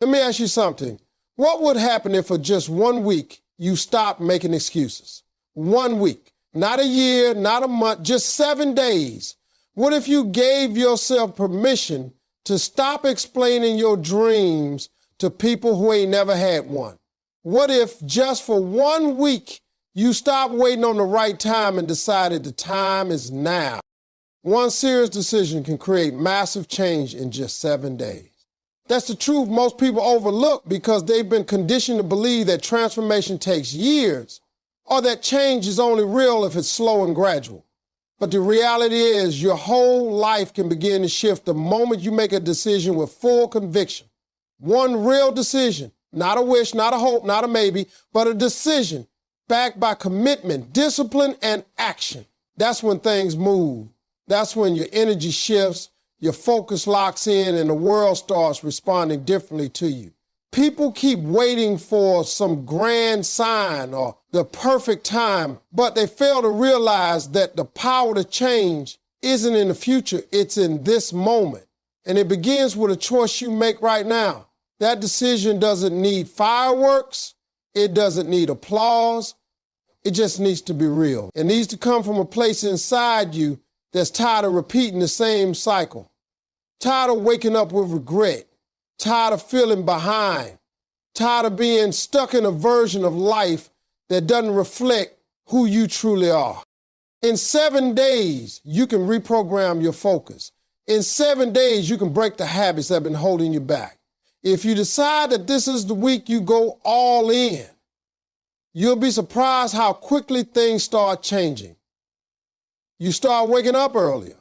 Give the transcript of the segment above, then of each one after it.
Let me ask you something. What would happen if for just 1 week you stopped making excuses? 1 week, not a year, not a month, just 7 days. What if you gave yourself permission to stop explaining your dreams to people who ain't never had one? What if just for 1 week you stopped waiting on the right time and decided the time is now? One serious decision can create massive change in just 7 days. That's the truth most people overlook because they've been conditioned to believe that transformation takes years or that change is only real if it's slow and gradual. But the reality is your whole life can begin to shift the moment you make a decision with full conviction. One real decision, not a wish, not a hope, not a maybe, but a decision backed by commitment, discipline, and action. That's when things move. That's when your energy shifts, your focus locks in, and the world starts responding differently to you. People keep waiting for some grand sign or the perfect time, but they fail to realize that the power to change isn't in the future, it's in this moment. And it begins with a choice you make right now. That decision doesn't need fireworks, it doesn't need applause, it just needs to be real. It needs to come from a place inside you that's tired of repeating the same cycle. Tired of waking up with regret, tired of feeling behind, tired of being stuck in a version of life that doesn't reflect who you truly are. In 7 days, you can reprogram your focus. In 7 days, you can break the habits that have been holding you back. If you decide that this is the week you go all in, you'll be surprised how quickly things start changing. You start waking up earlier.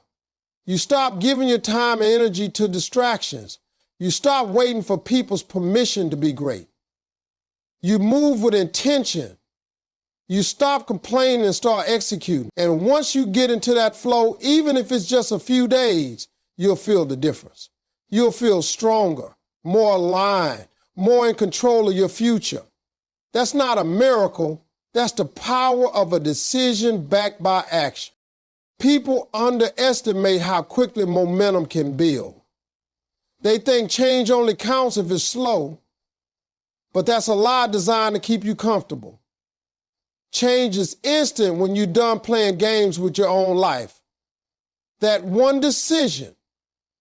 You stop giving your time and energy to distractions. You stop waiting for people's permission to be great. You move with intention. You stop complaining and start executing. And once you get into that flow, even if it's just a few days, you'll feel the difference. You'll feel stronger, more aligned, more in control of your future. That's not a miracle. That's the power of a decision backed by action. People underestimate how quickly momentum can build. They think change only counts if it's slow, but that's a lie designed to keep you comfortable. Change is instant when you're done playing games with your own life. That one decision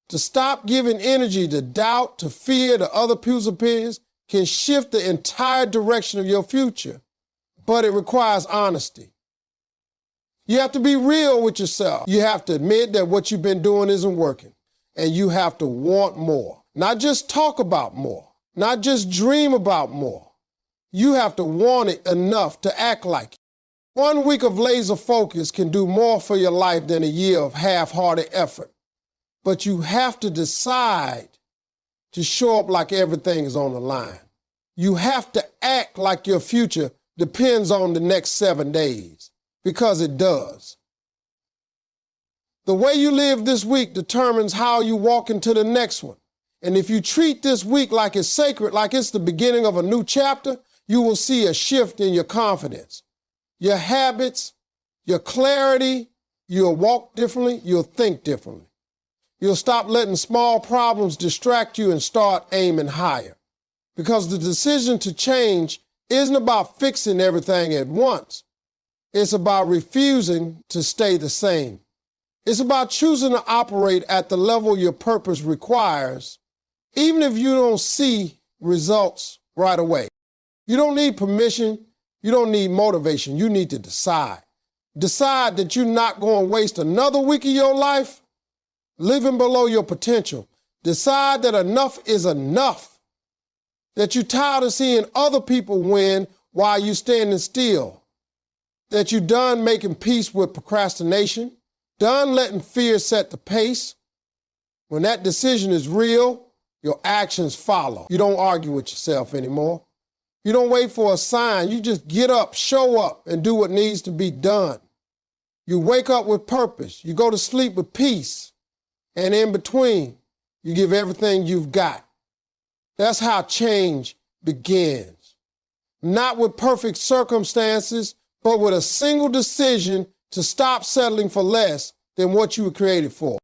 to stop giving energy to doubt, to fear, to other people's opinions can shift the entire direction of your future, but it requires honesty. You have to be real with yourself. You have to admit that what you've been doing isn't working. And you have to want more. Not just talk about more. Not just dream about more. You have to want it enough to act like it. 1 week of laser focus can do more for your life than a year of half-hearted effort. But you have to decide to show up like everything is on the line. You have to act like your future depends on the next 7 days. Because it does. The way you live this week determines how you walk into the next one. And if you treat this week like it's sacred, like it's the beginning of a new chapter, you will see a shift in your confidence, your habits, your clarity. You'll walk differently, you'll think differently. You'll stop letting small problems distract you and start aiming higher. Because the decision to change isn't about fixing everything at once. It's about refusing to stay the same. It's about choosing to operate at the level your purpose requires, even if you don't see results right away. You don't need permission. You don't need motivation. You need to decide. Decide that you're not going to waste another week of your life living below your potential. Decide that enough is enough. That you're tired of seeing other people win while you're standing still. That you're done making peace with procrastination, done letting fear set the pace. When that decision is real, your actions follow. You don't argue with yourself anymore. You don't wait for a sign. You just get up, show up, and do what needs to be done. You wake up with purpose. You go to sleep with peace. And in between, you give everything you've got. That's how change begins. Not with perfect circumstances, but with a single decision to stop settling for less than what you were created for.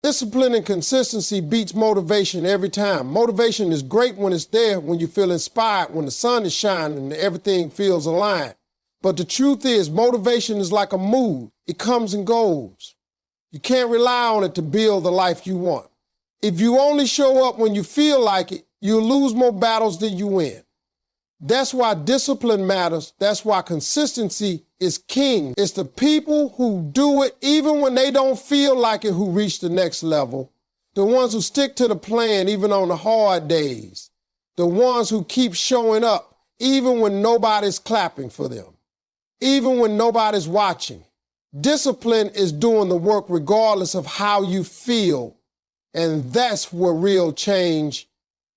Discipline and consistency beats motivation every time. Motivation is great when it's there, when you feel inspired, when the sun is shining and everything feels aligned. But the truth is, motivation is like a mood. It comes and goes. You can't rely on it to build the life you want. If you only show up when you feel like it, you'll lose more battles than you win. That's why discipline matters. That's why consistency is king. It's the people who do it even when they don't feel like it who reach the next level. The ones who stick to the plan even on the hard days. The ones who keep showing up even when nobody's clapping for them. Even when nobody's watching. Discipline is doing the work regardless of how you feel. And that's where real change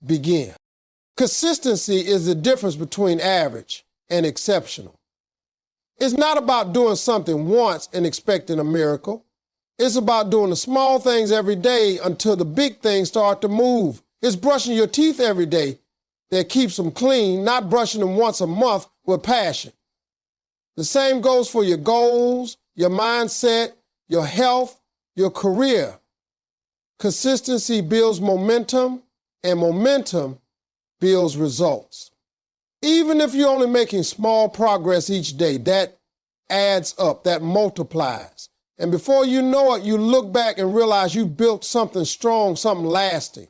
begins. Consistency is the difference between average and exceptional. It's not about doing something once and expecting a miracle. It's about doing the small things every day until the big things start to move. It's brushing your teeth every day that keeps them clean, not brushing them once a month with passion. The same goes for your goals, your mindset, your health, your career. Consistency builds momentum, and momentum builds results. Even if you're only making small progress each day, that adds up, that multiplies. And before you know it, you look back and realize you built something strong, something lasting.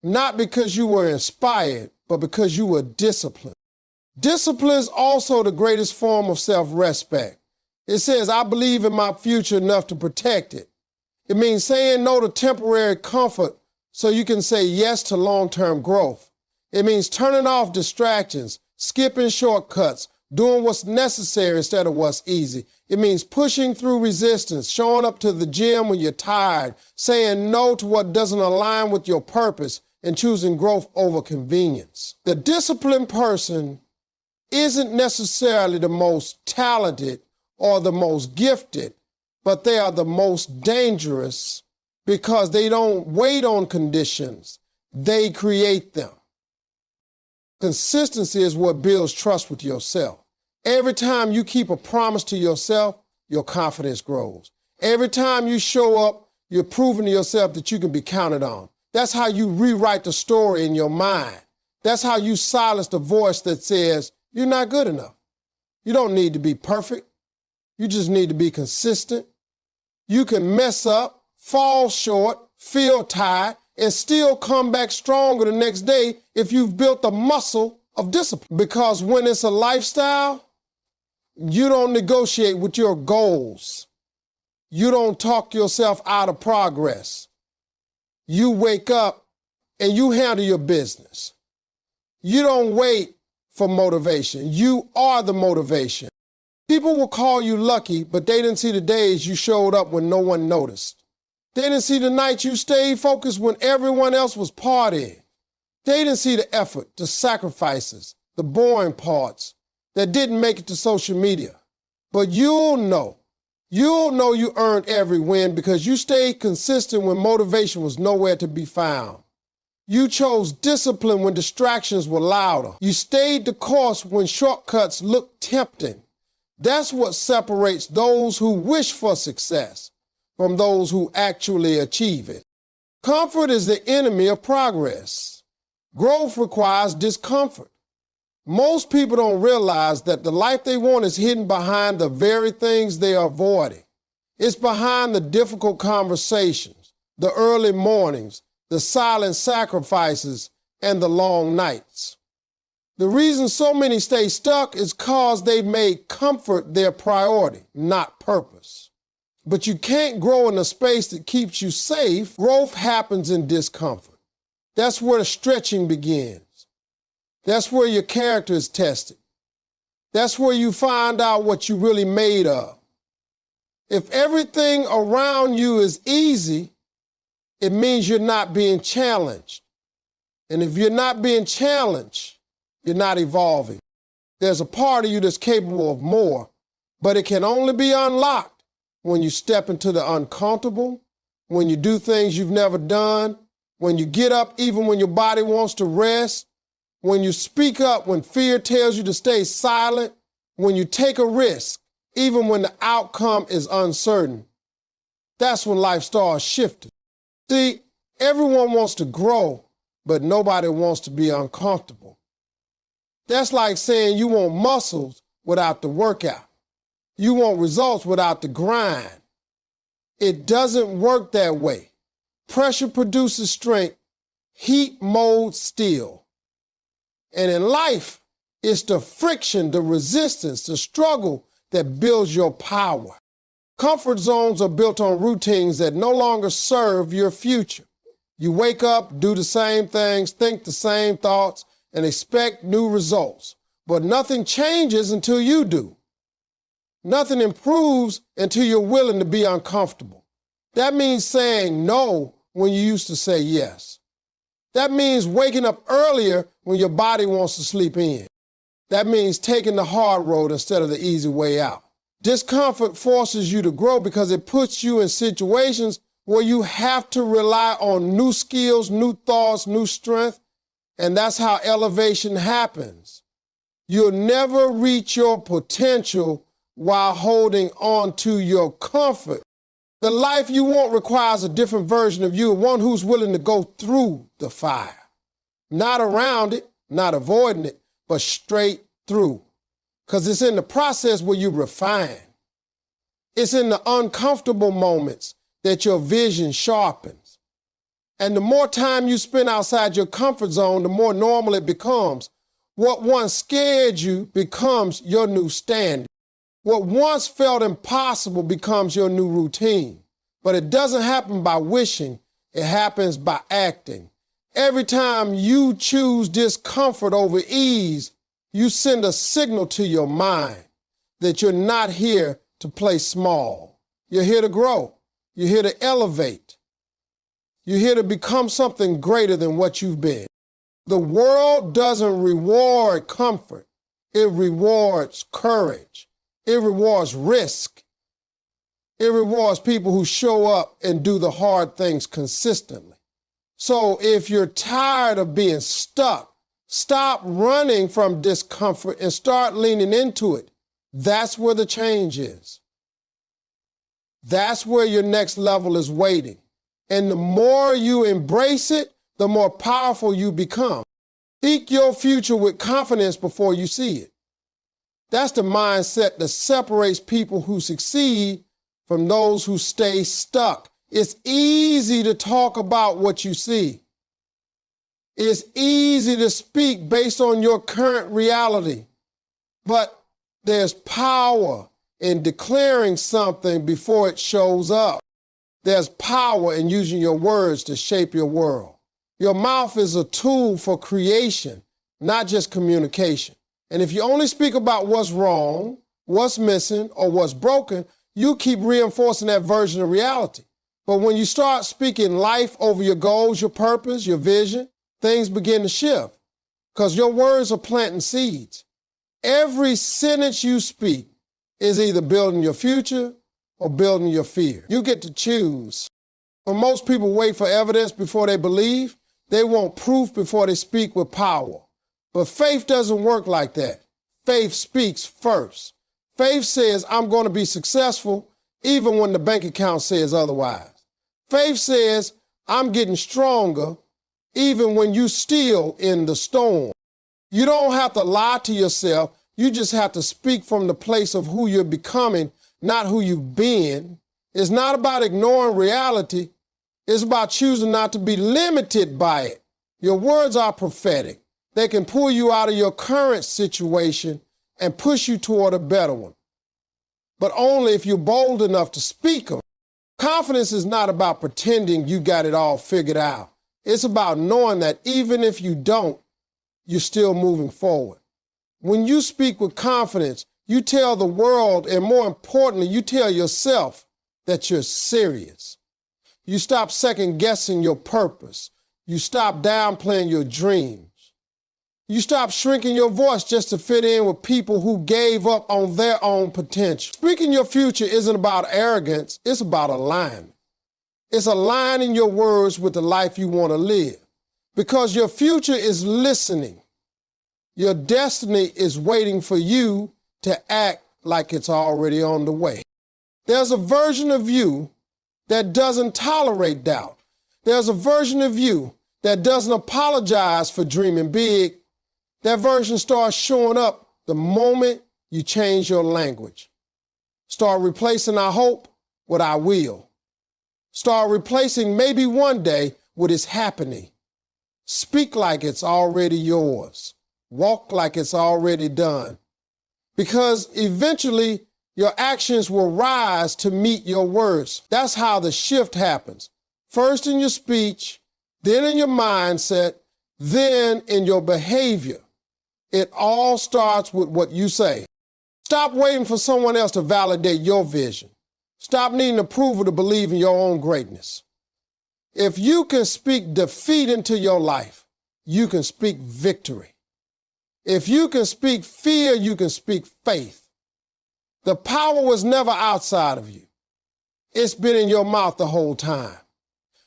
Not because you were inspired, but because you were disciplined. Discipline is also the greatest form of self-respect. It says, I believe in my future enough to protect it. It means saying no to temporary comfort so you can say yes to long-term growth. It means turning off distractions, skipping shortcuts, doing what's necessary instead of what's easy. It means pushing through resistance, showing up to the gym when you're tired, saying no to what doesn't align with your purpose, and choosing growth over convenience. The disciplined person isn't necessarily the most talented or the most gifted, but they are the most dangerous because they don't wait on conditions, they create them. Consistency is what builds trust with yourself. Every time you keep a promise to yourself, your confidence grows. Every time you show up, you're proving to yourself that you can be counted on. That's how you rewrite the story in your mind. That's how you silence the voice that says, you're not good enough. You don't need to be perfect. You just need to be consistent. You can mess up, fall short, feel tired, and still come back stronger the next day if you've built the muscle of discipline. Because when it's a lifestyle, you don't negotiate with your goals. You don't talk yourself out of progress. You wake up and you handle your business. You don't wait for motivation. You are the motivation. People will call you lucky, but they didn't see the days you showed up when no one noticed. They didn't see the nights you stayed focused when everyone else was partying. They didn't see the effort, the sacrifices, the boring parts that didn't make it to social media. But you'll know you earned every win because you stayed consistent when motivation was nowhere to be found. You chose discipline when distractions were louder. You stayed the course when shortcuts looked tempting. That's what separates those who wish for success from those who actually achieve it. Comfort is the enemy of progress. Growth requires discomfort. Most people don't realize that the life they want is hidden behind the very things they are avoiding. It's behind the difficult conversations, the early mornings, the silent sacrifices, and the long nights. The reason so many stay stuck is because they've made comfort their priority, not purpose. But you can't grow in a space that keeps you safe. Growth happens in discomfort. That's where the stretching begins. That's where your character is tested. That's where you find out what you're really made of. If everything around you is easy, it means you're not being challenged. And if you're not being challenged, you're not evolving. There's a part of you that's capable of more, but it can only be unlocked when you step into the uncomfortable, when you do things you've never done, when you get up even when your body wants to rest, when you speak up when fear tells you to stay silent, when you take a risk, even when the outcome is uncertain. That's when life starts shifting. See, everyone wants to grow, but nobody wants to be uncomfortable. That's like saying you want muscles without the workout. You want results without the grind. It doesn't work that way. Pressure produces strength, heat molds steel. And in life, it's the friction, the resistance, the struggle that builds your power. Comfort zones are built on routines that no longer serve your future. You wake up, do the same things, think the same thoughts, and expect new results. But nothing changes until you do. Nothing improves until you're willing to be uncomfortable. That means saying no when you used to say yes. That means waking up earlier when your body wants to sleep in. That means taking the hard road instead of the easy way out. Discomfort forces you to grow because it puts you in situations where you have to rely on new skills, new thoughts, new strength, and that's how elevation happens. You'll never reach your potential while holding on to your comfort. The life you want requires a different version of you, one who's willing to go through the fire. Not around it, not avoiding it, but straight through. Because it's in the process where you refine. It's in the uncomfortable moments that your vision sharpens. And the more time you spend outside your comfort zone, the more normal it becomes. What once scared you becomes your new standard. What once felt impossible becomes your new routine. But it doesn't happen by wishing, it happens by acting. Every time you choose discomfort over ease, you send a signal to your mind that you're not here to play small. You're here to grow. You're here to elevate. You're here to become something greater than what you've been. The world doesn't reward comfort. It rewards courage. It rewards risk. It rewards people who show up and do the hard things consistently. So if you're tired of being stuck, stop running from discomfort and start leaning into it. That's where the change is. That's where your next level is waiting. And the more you embrace it, the more powerful you become. Seek your future with confidence before you see it. That's the mindset that separates people who succeed from those who stay stuck. It's easy to talk about what you see. It's easy to speak based on your current reality. But there's power in declaring something before it shows up. There's power in using your words to shape your world. Your mouth is a tool for creation, not just communication. And if you only speak about what's wrong, what's missing, or what's broken, you keep reinforcing that version of reality. But when you start speaking life over your goals, your purpose, your vision, things begin to shift because your words are planting seeds. Every sentence you speak is either building your future or building your fear. You get to choose. When most people wait for evidence before they believe, they want proof before they speak with power. But faith doesn't work like that. Faith speaks first. Faith says, I'm going to be successful even when the bank account says otherwise. Faith says, I'm getting stronger even when you still in the storm. You don't have to lie to yourself. You just have to speak from the place of who you're becoming, not who you've been. It's not about ignoring reality. It's about choosing not to be limited by it. Your words are prophetic. They can pull you out of your current situation and push you toward a better one. But only if you're bold enough to speak them. Confidence is not about pretending you got it all figured out. It's about knowing that even if you don't, you're still moving forward. When you speak with confidence, you tell the world, and more importantly, you tell yourself that you're serious. You stop second-guessing your purpose. You stop downplaying your dreams. You stop shrinking your voice just to fit in with people who gave up on their own potential. Speaking your future isn't about arrogance, it's about alignment. It's aligning your words with the life you want to live. Because your future is listening. Your destiny is waiting for you to act like it's already on the way. There's a version of you that doesn't tolerate doubt. There's a version of you that doesn't apologize for dreaming big. That version starts showing up the moment you change your language. Start replacing I hope with I will. Start replacing maybe one day with it's happening. Speak like it's already yours. Walk like it's already done. Because eventually your actions will rise to meet your words. That's how the shift happens. First in your speech, then in your mindset, then in your behavior. It all starts with what you say. Stop waiting for someone else to validate your vision. Stop needing approval to believe in your own greatness. If you can speak defeat into your life, you can speak victory. If you can speak fear, you can speak faith. The power was never outside of you. It's been in your mouth the whole time.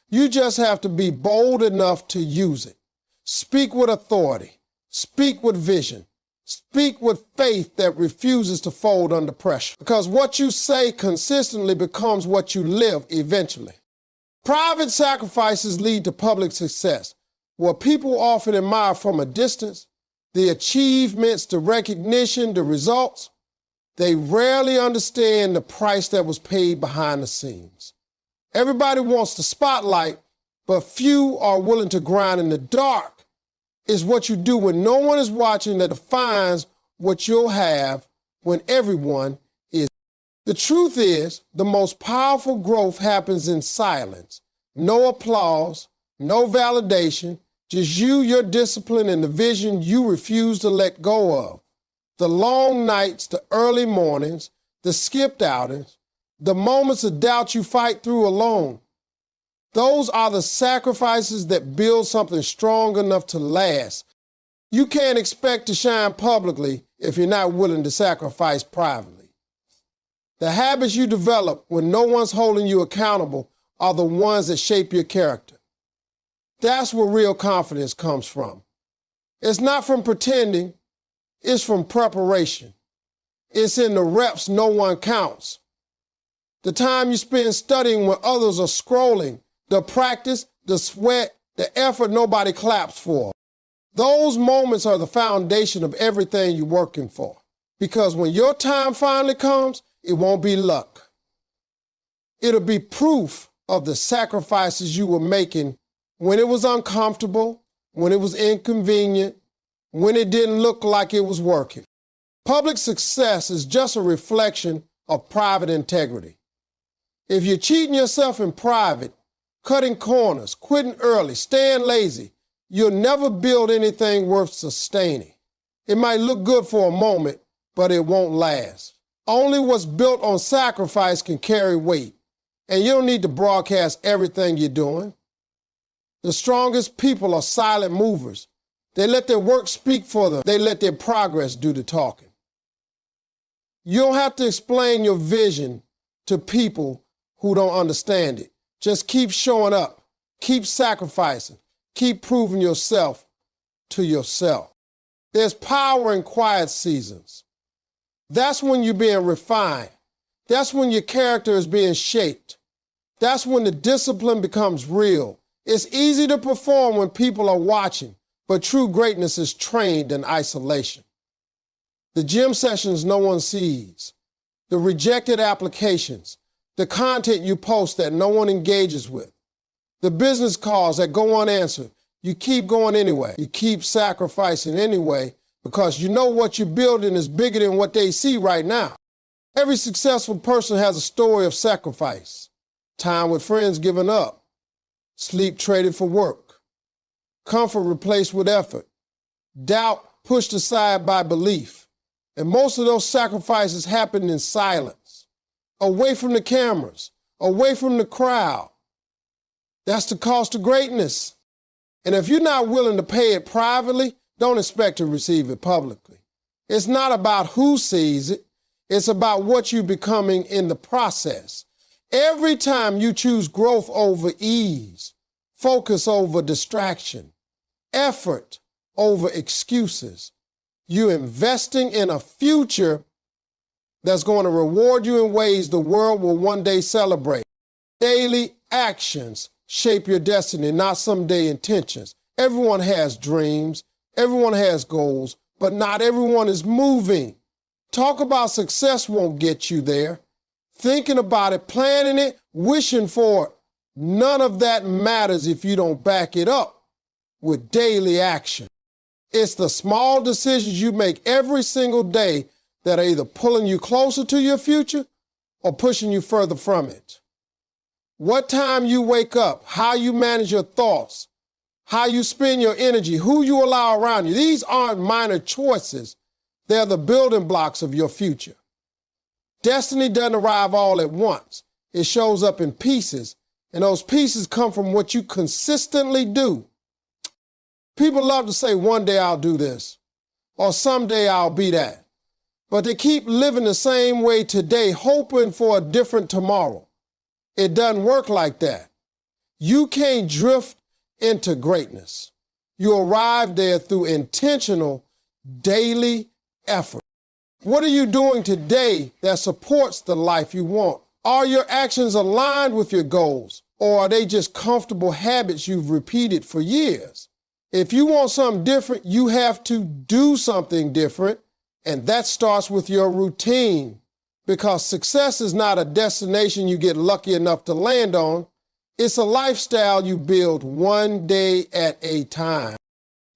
You just have to be bold enough to use it. Speak with authority. Speak with vision. Speak with faith that refuses to fold under pressure. Because what you say consistently becomes what you live eventually. Private sacrifices lead to public success. What people often admire from a distance, the achievements, the recognition, the results, they rarely understand the price that was paid behind the scenes. Everybody wants the spotlight, but few are willing to grind in the dark. It's what you do when no one is watching that defines what you'll have when everyone is. The truth is, the most powerful growth happens in silence. No applause, no validation, just you, your discipline, and the vision you refuse to let go of. The long nights, the early mornings, the skipped outings, the moments of doubt you fight through alone. Those are the sacrifices that build something strong enough to last. You can't expect to shine publicly if you're not willing to sacrifice privately. The habits you develop when no one's holding you accountable are the ones that shape your character. That's where real confidence comes from. It's not from pretending, it's from preparation. It's in the reps no one counts. The time you spend studying when others are scrolling, the practice, the sweat, the effort nobody claps for. Those moments are the foundation of everything you're working for. Because when your time finally comes, it won't be luck. It'll be proof of the sacrifices you were making when it was uncomfortable, when it was inconvenient, when it didn't look like it was working. Public success is just a reflection of private integrity. If you're cheating yourself in private, cutting corners, quitting early, staying lazy, you'll never build anything worth sustaining. It might look good for a moment, but it won't last. Only what's built on sacrifice can carry weight, and you don't need to broadcast everything you're doing. The strongest people are silent movers. They let their work speak for them. They let their progress do the talking. You don't have to explain your vision to people who don't understand it. Just keep showing up, keep sacrificing, keep proving yourself to yourself. There's power in quiet seasons. That's when you're being refined. That's when your character is being shaped. That's when the discipline becomes real. It's easy to perform when people are watching, but true greatness is trained in isolation. The gym sessions no one sees, the rejected applications, the content you post that no one engages with, the business calls that go unanswered, you keep going anyway. You keep sacrificing anyway because you know what you're building is bigger than what they see right now. Every successful person has a story of sacrifice. Time with friends given up, sleep traded for work, comfort replaced with effort, doubt pushed aside by belief. And most of those sacrifices happen in silence, away from the cameras, away from the crowd. That's the cost of greatness. And if you're not willing to pay it privately, don't expect to receive it publicly. It's not about who sees it. It's about what you're becoming in the process. Every time you choose growth over ease, focus over distraction, effort over excuses, you're investing in a future that's going to reward you in ways the world will one day celebrate. Daily actions shape your destiny, not someday intentions. Everyone has dreams, everyone has goals, but not everyone is moving. Talk about success won't get you there. Thinking about it, planning it, wishing for it, none of that matters if you don't back it up with daily action. It's the small decisions you make every single day that are either pulling you closer to your future or pushing you further from it. What time you wake up, how you manage your thoughts, how you spend your energy, who you allow around you. These aren't minor choices. They're the building blocks of your future. Destiny doesn't arrive all at once. It shows up in pieces, and those pieces come from what you consistently do. People love to say, one day I'll do this, or someday I'll be that. But they keep living the same way today, hoping for a different tomorrow. It doesn't work like that. You can't drift into greatness. You arrive there through intentional daily effort. What are you doing today that supports the life you want? Are your actions aligned with your goals, or are they just comfortable habits you've repeated for years? If you want something different, you have to do something different, and that starts with your routine, because success is not a destination you get lucky enough to land on. It's a lifestyle you build one day at a time.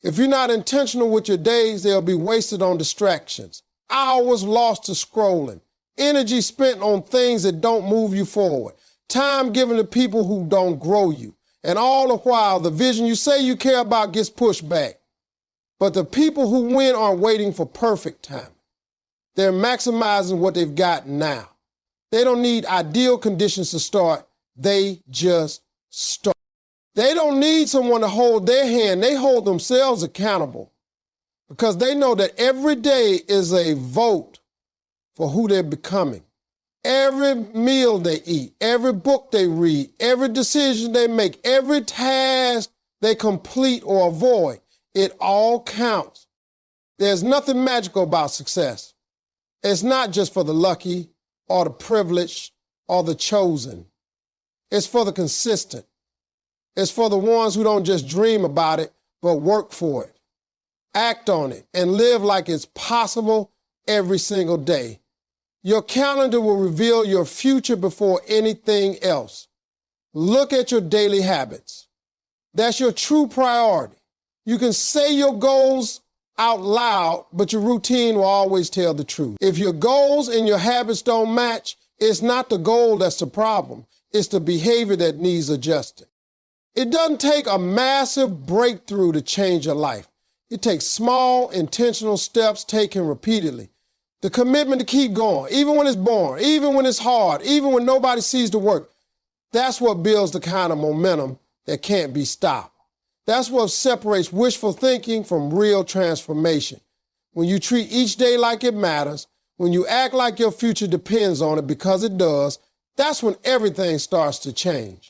If you're not intentional with your days, they'll be wasted on distractions, hours lost to scrolling, energy spent on things that don't move you forward, time given to people who don't grow you. And all the while, the vision you say you care about gets pushed back. But the people who win aren't waiting for perfect time. They're maximizing what they've got now. They don't need ideal conditions to start. They just start. They don't need someone to hold their hand. They hold themselves accountable because they know that every day is a vote for who they're becoming. Every meal they eat, every book they read, every decision they make, every task they complete or avoid, it all counts. There's nothing magical about success. It's not just for the lucky or the privileged or the chosen. It's for the consistent. It's for the ones who don't just dream about it, but work for it, act on it, and live like it's possible every single day. Your calendar will reveal your future before anything else. Look at your daily habits. That's your true priority. You can say your goals out loud, but your routine will always tell the truth. If your goals and your habits don't match, it's not the goal that's the problem. It's the behavior that needs adjusting. It doesn't take a massive breakthrough to change your life. It takes small, intentional steps taken repeatedly. The commitment to keep going, even when it's boring, even when it's hard, even when nobody sees the work. That's what builds the kind of momentum that can't be stopped. That's what separates wishful thinking from real transformation. When you treat each day like it matters, when you act like your future depends on it because it does, that's when everything starts to change.